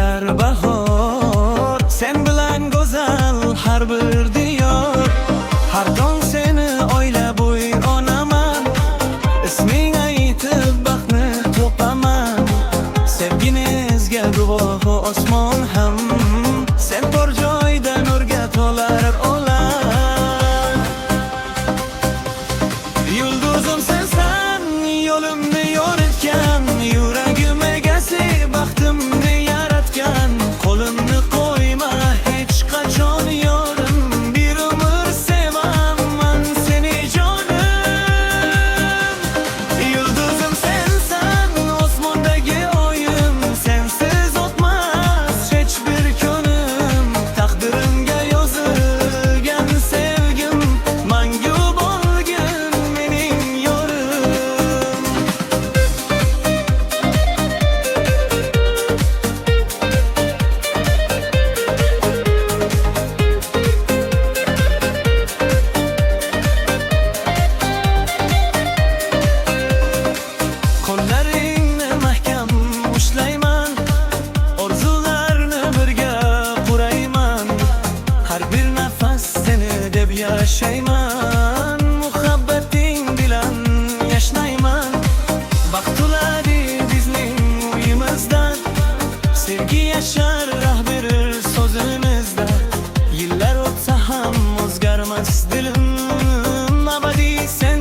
kelar bahor. Sen bilan go'zal har bir diyor. Har dong seni o'ylab o'yronaman. Isming aytib baxtni to'paman. Sevginizga guvohi osmon ham. Sen bor joyda nurga to'lar olam. Yulduzim sensan, yo'limni yo'ritgan, yuragim egasi baxtimni yaratgan. Qo'limni qo'yma hech qachon yorim, bir umr sevaman seni jonim. Yulduzim sensan, osmondagi oyim, sensiz o'tmas hech bir kunim. Taqdirimga yozilgan sevgim, mangu bo'lgin mening yorim. Qo'llaringni mahkam ushlayman, orzularni birga qurayman. Har bir nafas seni deb yashayman, muhabbating bilan yashnayman. Baxt uladi bizning uyimizdan, sevgi yashar rah berir so'zimizda. Yillar o'tsa ham o'zgarmas dilim, abadiy sen